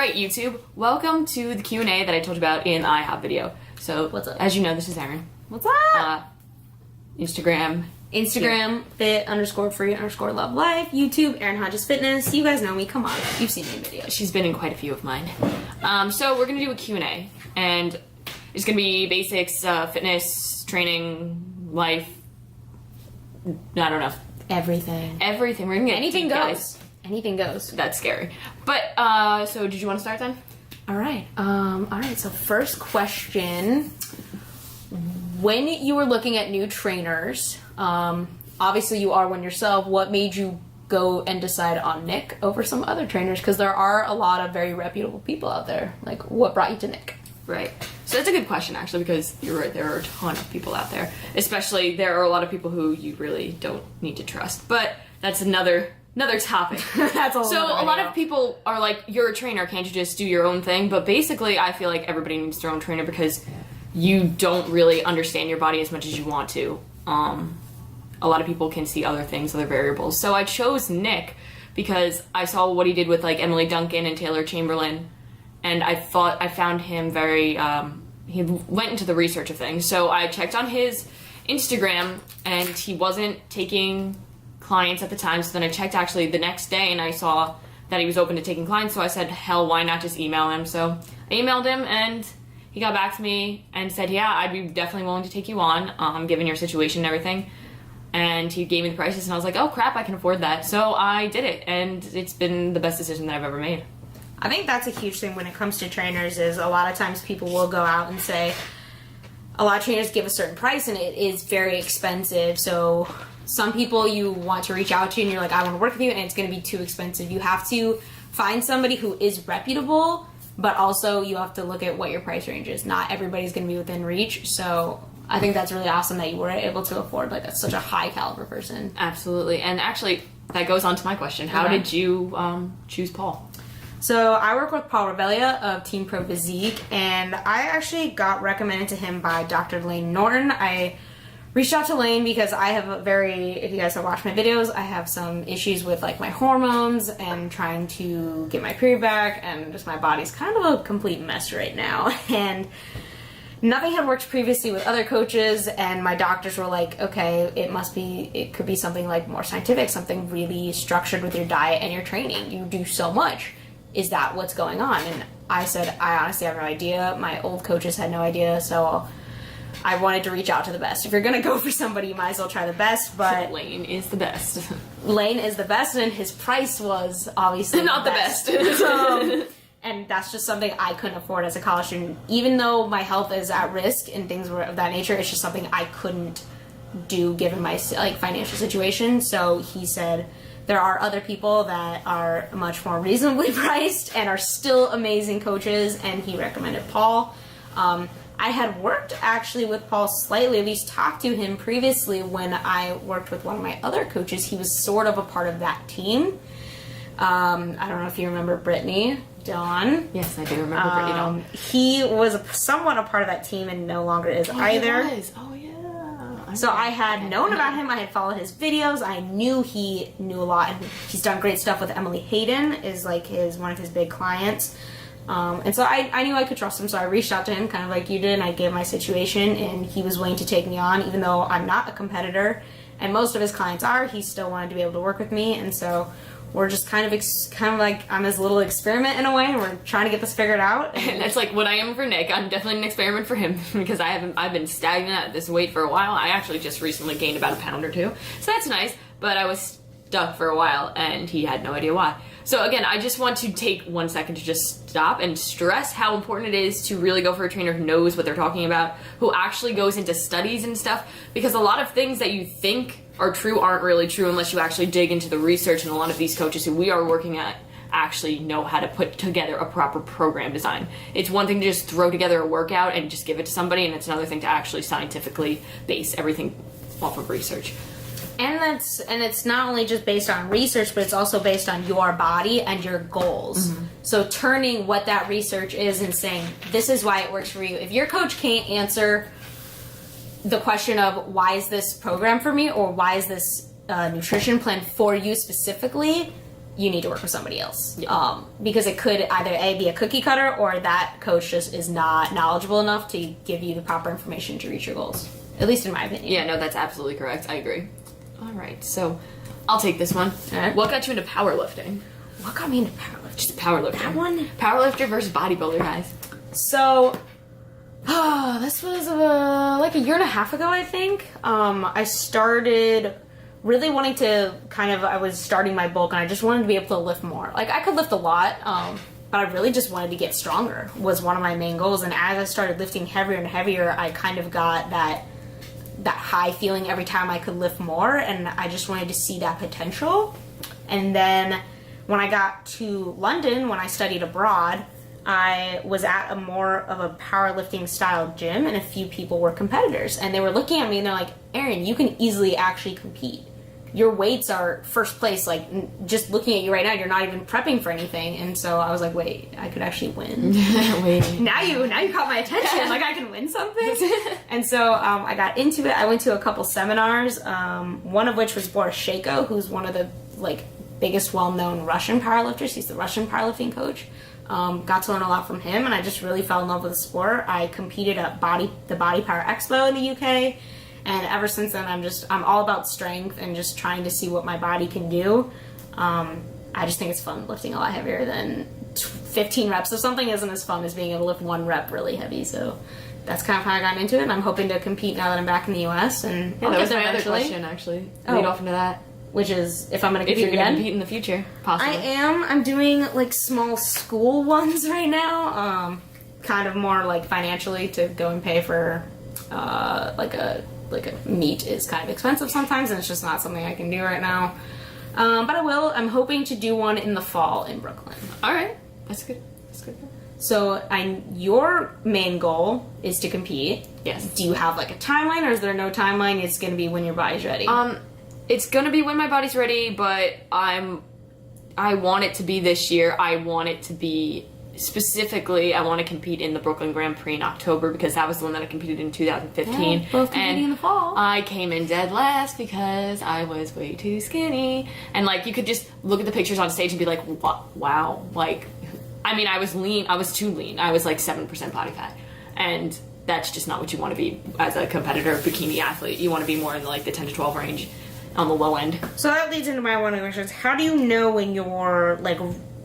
Alright YouTube, welcome to the Q&A that I told you about in the IHOP video. So, what's up? As you know, this is Erin. What's up? Instagram, fit_free_love_life, YouTube, Erin Hodges Fitness. You guys know me, come on, you've seen me in videos. She's been in quite a few of mine. So we're gonna do a Q&A, and it's gonna be basics, fitness, training, life, I don't know. Everything. We're gonna get Anything deep, goes. guys. Anything goes. That's scary. But, so did you want to start then? Alright, so first question. When you were looking at new trainers, obviously you are one yourself, what made you go and decide on Nick over some other trainers? Because there are a lot of very reputable people out there. Like, what brought you to Nick? Right. So that's a good question, actually, because you're right, there are a ton of people out there. Especially, there are a lot of people who you really don't need to trust. But that's another topic. That's a So a lot of people are like, you're a trainer, can't you just do your own thing? But basically, I feel like everybody needs their own trainer because you don't really understand your body as much as you want to. A lot of people can see other things, other variables. So I chose Nick because I saw what he did with like Emily Duncan and Taylor Chamberlain, and I found him very, he went into the research of things. So I checked on his Instagram, and he wasn't taking clients at the time. So then I checked actually the next day, and I saw that he was open to taking clients. So I said, hell, why not just email him? So I emailed him, and he got back to me and said, yeah, I'd be definitely willing to take you on, given your situation and everything. And he gave me the prices, and I was like, oh crap, I can afford that. So I did it, and it's been the best decision that I've ever made. I think that's a huge thing when it comes to trainers, is a lot of times people will go out and say, a lot of trainers give a certain price and it is very expensive. So some people you want to reach out to and you're like, I want to work with you, and it's going to be too expensive. You have to find somebody who is reputable, but also you have to look at what your price range is. Not everybody's going to be within reach. So I think that's really awesome that you were able to afford like such a high caliber person. Absolutely. And actually, that goes on to my question. How did you choose Paul? So I work with Paul Revelia of Team Pro Physique, and I actually got recommended to him by Dr. Lane Norton. I reached out to Lane because I have if you guys have watched my videos, I have some issues with like my hormones and trying to get my period back, and just my body's kind of a complete mess right now. And nothing had worked previously with other coaches, and my doctors were like, okay, it could be something like more scientific, something really structured with your diet and your training. You do so much. Is that what's going on? And I said, I honestly have no idea. My old coaches had no idea, so I wanted to reach out to the best. If you're gonna go for somebody, you might as well try the best. But Lane is the best. Lane is the best, and his price was obviously not the best. And that's just something I couldn't afford as a college student. Even though my health is at risk and things were of that nature, it's just something I couldn't do given my financial situation. So he said, there are other people that are much more reasonably priced and are still amazing coaches, and he recommended Paul. I had worked actually with Paul slightly, at least talked to him previously when I worked with one of my other coaches. He was sort of a part of that team. I don't know if you remember Brittany Dawn. Yes, I do remember Brittany Dawn. He was somewhat a part of that team and no longer is either. He was. Oh, yeah. So I had known about him. I had followed his videos. I knew he knew a lot, and he's done great stuff with Emily Hayden. Is like one of his big clients, and so I knew I could trust him. So I reached out to him, kind of like you did, and I gave my situation, and he was willing to take me on, even though I'm not a competitor, and most of his clients are. He still wanted to be able to work with me, and so we're just kind of like I'm his little experiment in a way, and we're trying to get this figured out. And that's like what I am for Nick. I'm definitely an experiment for him because I've been stagnant at this weight for a while. I actually just recently gained about a pound or two, so that's nice. But I was stuck for a while, and he had no idea why. So again, I just want to take 1 second to just stop and stress how important it is to really go for a trainer who knows what they're talking about, who actually goes into studies and stuff, because a lot of things that you think are true aren't really true unless you actually dig into the research, and a lot of these coaches who we are working at actually know how to put together a proper program design. It's one thing to just throw together a workout and just give it to somebody, and it's another thing to actually scientifically base everything off of research. And it's not only just based on research, but it's also based on your body and your goals. Mm-hmm. So turning what that research is and saying, this is why it works for you. If your coach can't answer the question of why is this program for me, or why is this nutrition plan for you specifically, you need to work with somebody else. Yeah. Because it could either A, be a cookie cutter, or that coach just is not knowledgeable enough to give you the proper information to reach your goals. At least in my opinion. Yeah, no, that's absolutely correct. I agree. All right, so I'll take this one. All right. What got you into powerlifting? What got me into powerlifting? Just powerlifting. That one? Powerlifter versus bodybuilder, guys. So, this was like a year and a half ago, I think. I started really wanting to I was starting my bulk, and I just wanted to be able to lift more. Like, I could lift a lot, but I really just wanted to get stronger was one of my main goals. And as I started lifting heavier and heavier, I kind of got that high feeling every time I could lift more, and I just wanted to see that potential. And then when I got to London, when I studied abroad, I was at a more of a powerlifting style gym, and a few people were competitors, and they were looking at me and they're like, Erin, you can easily actually compete. Your weights are first place. Like, just looking at you right now, you're not even prepping for anything. And so I was like, wait, I could actually win. Wait. Now you caught my attention. Like, I can win something. And so I got into it. I went to a couple seminars, one of which was Boris Shako, who's one of the biggest well-known Russian powerlifters. He's the Russian powerlifting coach. Got to learn a lot from him, and I just really fell in love with the sport. I competed at the Body Power Expo in the UK, and ever since then I'm all about strength and just trying to see what my body can do. I just think it's fun lifting a lot heavier than 15 reps of something isn't as fun as being able to lift one rep really heavy. So that's kind of how I got into it, and I'm hoping to compete now that I'm back in the US. And Yeah, I'll that get was there my other eventually. question, actually. Oh. Lead off into that. Which is if I'm going to If compete you're going to again. compete in the future, possibly. I am. I'm doing small school ones right now. Kind of more financially to go and pay for like a meet is kind of expensive sometimes, and it's just not something I can do right now. But I will. I'm hoping to do one in the fall in Brooklyn. All right, that's good. That's good. So your main goal is to compete. Yes. Do you have a timeline, or is there no timeline? It's going to be when your body's ready. It's gonna be when my body's ready, but I want it to be this year. I want it to be specifically. I want to compete in the Brooklyn Grand Prix in October because that was the one that I competed in 2015. Yeah, both competing in the fall. I came in dead last because I was way too skinny, and you could just look at the pictures on stage and be like, wow, I was lean. I was too lean. I was 7% body fat, and that's just not what you want to be as a competitor bikini athlete. You want to be more in the 10 to 12 range. On the low end. So that leads into my one of the questions. How do you know when you're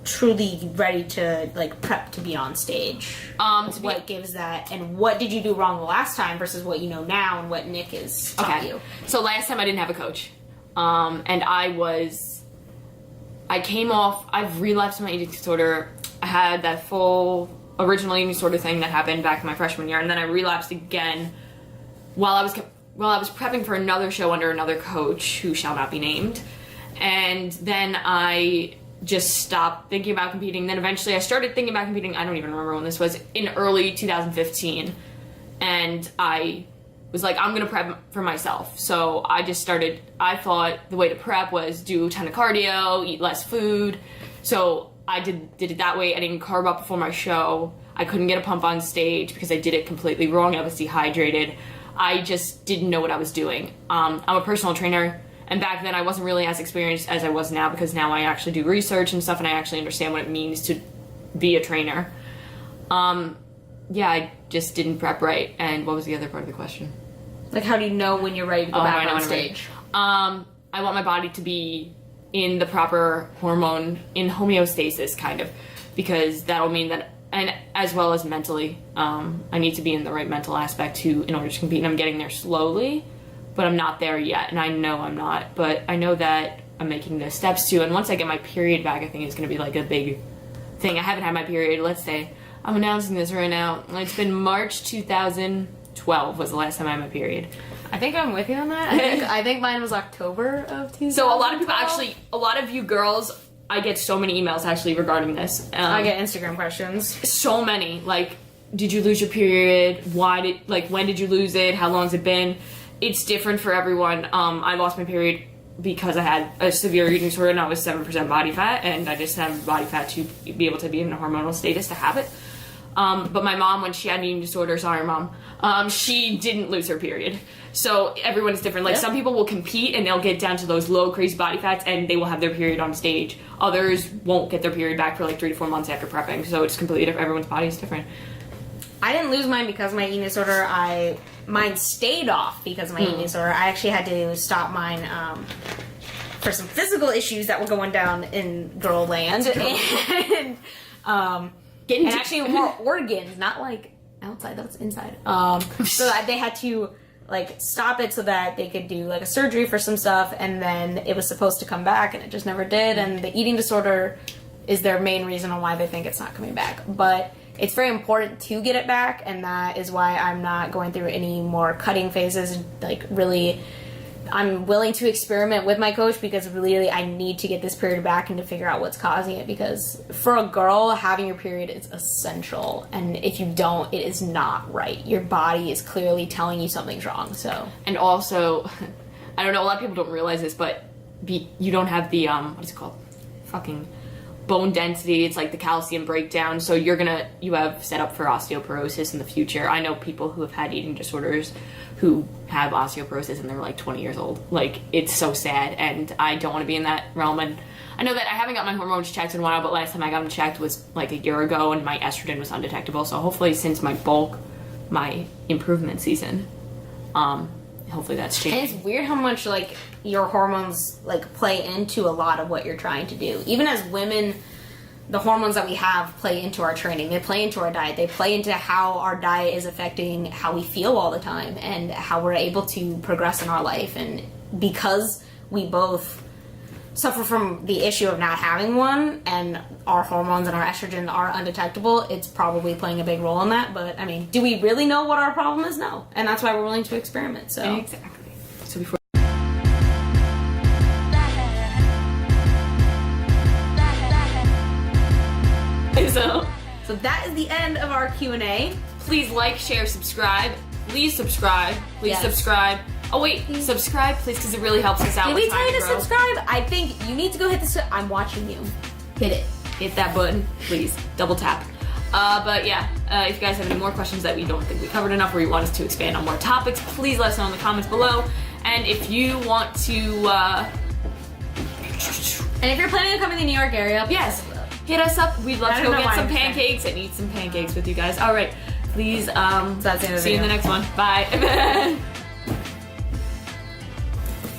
truly ready to prep to be on stage? What gives that, and what did you do wrong the last time versus what you know now and what Nick is taught you? So last time I didn't have a coach, and I came off. I've relapsed my eating disorder. I had that full original eating disorder thing that happened back in my freshman year, and then I relapsed again while I was prepping for another show under another coach who shall not be named. And then I just stopped thinking about competing. Then eventually I started thinking about competing. I don't even remember when this was, in early 2015. And I was like, I'm going to prep for myself. So I just started, I thought the way to prep was do a ton of cardio, eat less food. So I did it that way. I didn't carb up before my show. I couldn't get a pump on stage because I did it completely wrong. I was dehydrated. I just didn't know what I was doing. I'm a personal trainer, and back then I wasn't really as experienced as I was now because now I actually do research and stuff, and I actually understand what it means to be a trainer. I just didn't prep right. And what was the other part of the question? How do you know when you're ready to go back on stage? I want my body to be in the proper hormone, in homeostasis, kind of, because that'll mean that. And as well as mentally, I need to be in the right mental aspect in order to compete. And I'm getting there slowly, but I'm not there yet. And I know I'm not, but I know that I'm making the steps to. And once I get my period back, I think it's going to be a big thing. I haven't had my period. Let's say I'm announcing this right now. It's been March 2012 was the last time I had my period. I think I'm with you on that. I think mine was October of 2012. So a lot of people a lot of you girls. I get so many emails actually regarding this. I get Instagram questions. So many. Did you lose your period? When did you lose it? How long has it been? It's different for everyone. I lost my period because I had a severe eating disorder and I was 7% body fat, and I just have body fat to be able to be in a hormonal status to have it. But my mom, when she had an eating disorder, sorry mom, she didn't lose her period. So everyone's different. Like some people will compete and they'll get down to those low crazy body fats and they will have their period on stage. Others won't get their period back for like 3 to 4 months after prepping. So it's completely different. Everyone's body is different. I didn't lose mine because of my eating disorder. Mine stayed off because of my eating disorder. I actually had to stop mine for some physical issues that were going down in girl land. And actually more organs, not like outside, that's inside. So that they had to like stop it so that they could do like a surgery for some stuff, and then it was supposed to come back and it just never did. And the eating disorder is their main reason on why they think it's not coming back. But it's very important to get it back, and that is why I'm not going through any more cutting phases. Like really, I'm willing to experiment with my coach because really I need to get this period back and to figure out what's causing it, because for a girl, having your period is essential, and if you don't, it is not right. Your body is clearly telling you something's wrong. So, and also, I don't know, a lot of people don't realize this, but you don't have the what is it called? Fucking bone density. It's like the calcium breakdown. So you have set up for osteoporosis in the future. I know people who have had eating disorders who have osteoporosis and they're like 20 years old. Like, it's so sad, and I don't want to be in that realm. And I know that I haven't got my hormones checked in a while, but last time I got them checked was like a year ago, and my estrogen was undetectable. So hopefully, since my improvement season, hopefully that's changed. And it's weird how much like your hormones like play into a lot of what you're trying to do. Even as women, the hormones that we have play into our training. They play into our diet. They play into how our diet is affecting how we feel all the time and how we're able to progress in our life. And because we both suffer from the issue of not having one, and our hormones and our estrogen are undetectable, it's probably playing a big role in that. But I mean, do we really know what our problem is? No. And that's why we're willing to experiment. So exactly. So before So that is the end of our Q&A. Please like, share, subscribe. Please subscribe. Please subscribe. Oh wait, subscribe please, because it really helps us out. Did we tell you to subscribe? I think you need to go hit the. I'm watching you. Hit it. Hit that button, please. Double tap. But yeah, if you guys have any more questions that we don't think we covered enough, or you want us to expand on more topics, please let us know in the comments below. And if you want to, and if you're planning on coming to the New York area, yes, hit us up. We'd love to go get some pancakes and eat some pancakes with you guys. All right, please. So that's the end of the see you in the next one. Bye.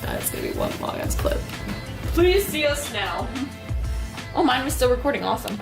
That's gonna be one long ass clip. Please see us now. Oh, mine was still recording. Awesome.